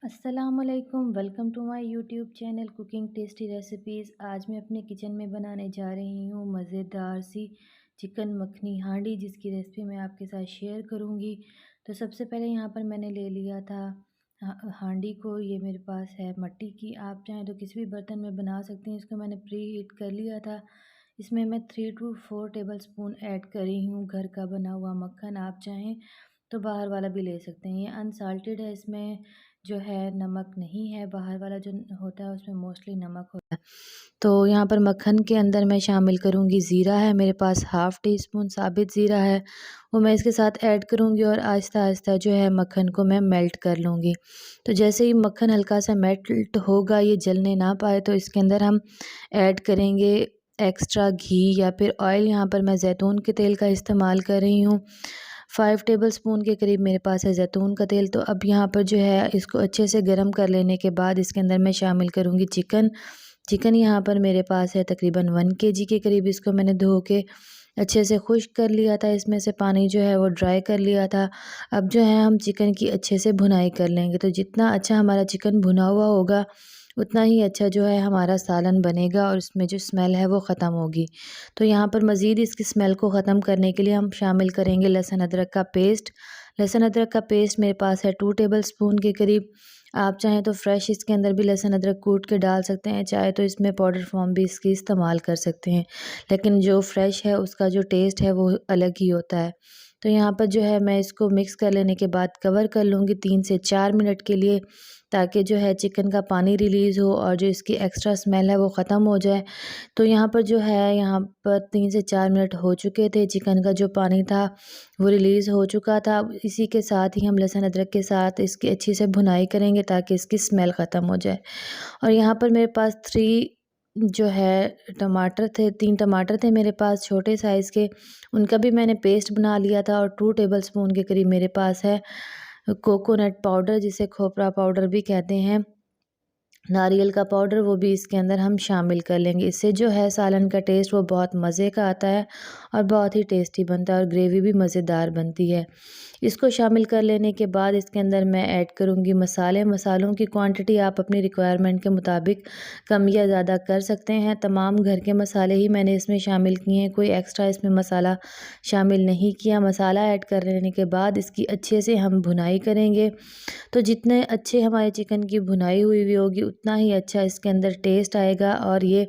अस्सलामुअलैकुम, welcome to my YouTube channel cooking tasty recipes. आज मैं अपने किचन में बनाने जा रही हूँ मज़ेदार सी चिकन मखनी हांडी, जिसकी रेसिपी मैं आपके साथ शेयर करूँगी। तो सबसे पहले यहाँ पर मैंने ले लिया था हांडी को। ये मेरे पास है मिट्टी की, आप चाहें तो किसी भी बर्तन में बना सकते हैं। इसको मैंने प्री हीट कर लिया था। इसमें मैं 3 to 4 टेबल स्पून ऐड कर रही हूँ घर का बना हुआ मक्खन। आप चाहें तो बाहर वाला भी ले सकते हैं। ये अनसाल्टेड है, इसमें जो है नमक नहीं है। बाहर वाला जो होता है उसमें मोस्टली नमक होता है। तो यहाँ पर मक्खन के अंदर मैं शामिल करूँगी ज़ीरा है मेरे पास, हाफ़ टी स्पून साबित ज़ीरा है, वो मैं इसके साथ ऐड करूँगी और आहिस्ता-आहिस्ता जो है मक्खन को मैं मेल्ट कर लूँगी। तो जैसे ही मक्खन हल्का सा मेल्ट होगा, ये जलने ना पाए, तो इसके अंदर हम ऐड करेंगे एक्स्ट्रा घी या फिर ऑयल। यहाँ पर मैं ज़ैतून के तेल का इस्तेमाल कर रही हूँ। 5 टेबल स्पून के करीब मेरे पास है ज़ैतून का तेल। तो अब यहाँ पर जो है इसको अच्छे से गर्म कर लेने के बाद इसके अंदर मैं शामिल करूँगी चिकन। चिकन यहाँ पर मेरे पास है तकरीबन 1 केजी के करीब। इसको मैंने धो के अच्छे से खुश्क कर लिया था, इसमें से पानी जो है वो ड्राई कर लिया था। अब जो है हम चिकन की अच्छे से भुनाई कर लेंगे। तो जितना अच्छा हमारा चिकन भुना हुआ होगा, उतना ही अच्छा जो है हमारा सालन बनेगा और उसमें जो स्मेल है वो ख़त्म होगी। तो यहाँ पर मज़ीद इसकी स्मेल को ख़त्म करने के लिए हम शामिल करेंगे लहसुन अदरक का पेस्ट। लहसुन अदरक का पेस्ट मेरे पास है 2 टेबल स्पून के करीब। आप चाहें तो फ्रेश इसके अंदर भी लहसुन अदरक कूट के डाल सकते हैं, चाहे तो इसमें पाउडर फॉर्म भी इसकी इस्तेमाल कर सकते हैं। लेकिन जो फ्रेश है उसका जो टेस्ट है वो अलग ही होता है। तो यहाँ पर जो है मैं इसको मिक्स कर लेने के बाद कवर कर लूँगी 3 से 4 मिनट के लिए, ताकि जो है चिकन का पानी रिलीज़ हो और जो इसकी एक्स्ट्रा स्मेल है वो ख़त्म हो जाए। तो यहाँ पर जो है, यहाँ पर 3 से 4 मिनट हो चुके थे, चिकन का जो पानी था वो रिलीज़ हो चुका था। अब इसी के साथ ही हम लहसुन अदरक के साथ इसकी अच्छी से भुनाई करेंगे ताकि इसकी स्मेल ख़त्म हो जाए। और यहाँ पर मेरे पास 3 जो है टमाटर थे, 3 टमाटर थे मेरे पास छोटे साइज़ के, उनका भी मैंने पेस्ट बना लिया था। और 2 टेबल स्पून के करीब मेरे पास है कोकोनट पाउडर, जिसे खोपरा पाउडर भी कहते हैं, नारियल का पाउडर, वो भी इसके अंदर हम शामिल कर लेंगे। इससे जो है सालन का टेस्ट वो बहुत मज़े का आता है और बहुत ही टेस्टी बनता है और ग्रेवी भी मज़ेदार बनती है। इसको शामिल कर लेने के बाद इसके अंदर मैं ऐड करूँगी मसाले। मसालों की क्वांटिटी आप अपनी रिक्वायरमेंट के मुताबिक कम या ज़्यादा कर सकते हैं। तमाम घर के मसाले ही मैंने इसमें शामिल किए हैं, कोई एक्स्ट्रा इसमें मसाला शामिल नहीं किया। मसाला ऐड कर लेने के बाद इसकी अच्छे से हम भुनाई करेंगे। तो जितने अच्छे हमारे चिकन की भुनाई हुई होगी, उतना ही अच्छा इसके अंदर टेस्ट आएगा और ये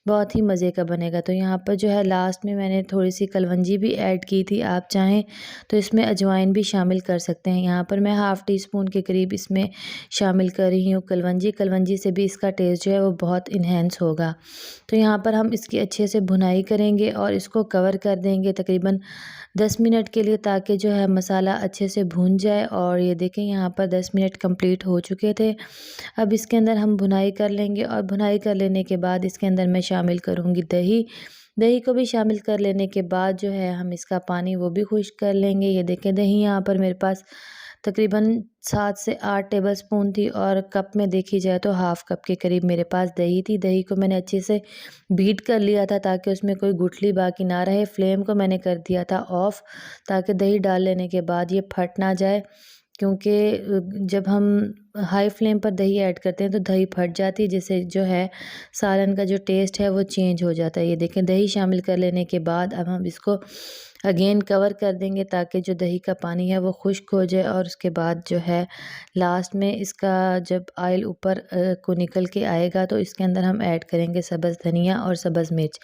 बहुत ही मज़े का बनेगा। तो यहाँ पर जो है लास्ट में मैंने थोड़ी-सी कलवंजी भी ऐड की थी, आप चाहें तो इसमें अजवाइन भी शामिल कर सकते हैं। यहाँ पर मैं हाफ़ टी स्पून के करीब इसमें शामिल कर रही हूँ कलवंजी। कलवंजी से भी इसका टेस्ट जो है वो बहुत इन्हेंस होगा। तो यहाँ पर हम इसकी अच्छे से भुनाई करेंगे और इसको कवर कर देंगे तकरीबन 10 मिनट के लिए, ताकि जो है मसाला अच्छे से भून जाए। और ये देखें, यहाँ पर 10 मिनट कंप्लीट हो चुके थे। अब इसके अंदर हम भुनाई कर लेंगे और भुनाई कर लेने के बाद इसके अंदर मैं शामिल करूँगी दही। दही को भी शामिल कर लेने के बाद जो है हम इसका पानी वो भी खुश्क कर लेंगे। ये देखें, दही यहाँ पर मेरे पास तकरीबन 7 से 8 टेबल स्पून थी और कप में देखी जाए तो हाफ़ कप के करीब मेरे पास दही थी। दही को मैंने अच्छे से बीट कर लिया था ताकि उसमें कोई गुठली बाकी ना रहे। फ्लेम को मैंने कर दिया था ऑफ़, ताकि दही डाल लेने के बाद ये फट ना जाए, क्योंकि जब हम हाई फ्लेम पर दही ऐड करते हैं तो दही फट जाती है, जिससे जो है सालन का जो टेस्ट है वो चेंज हो जाता है। ये देखें, दही शामिल कर लेने के बाद अब हम इसको अगेन कवर कर देंगे ताकि जो दही का पानी है वो खुश्क हो जाए। और उसके बाद जो है लास्ट में इसका जब ऑयल ऊपर को निकल के आएगा तो इसके अंदर हम ऐड करेंगे सब्ज़ धनिया और सब्ज़ मिर्च।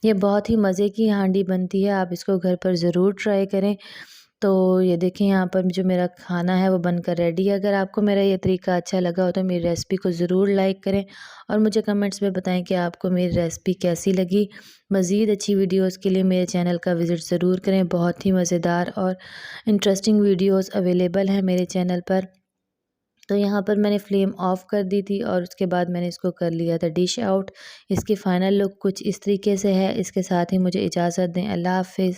ये बहुत ही मज़े की हांडी बनती है, आप इसको घर पर ज़रूर ट्राई करें। तो ये देखिए, यहाँ पर जो मेरा खाना है वो बनकर रेडी है। अगर आपको मेरा ये तरीका अच्छा लगा हो तो मेरी रेसिपी को ज़रूर लाइक करें और मुझे कमेंट्स में बताएं कि आपको मेरी रेसिपी कैसी लगी। मज़ीद अच्छी वीडियोस के लिए मेरे चैनल का विज़िट ज़रूर करें। बहुत ही मज़ेदार और इंटरेस्टिंग वीडियोस अवेलेबल हैं मेरे चैनल पर। तो यहाँ पर मैंने फ्लेम ऑफ़ कर दी थी और उसके बाद मैंने इसको कर लिया था डिश आउट। इसकी फ़ाइनल लुक कुछ इस तरीके से है। इसके साथ ही मुझे इजाज़त दें। अल्लाह हाफ़िज़।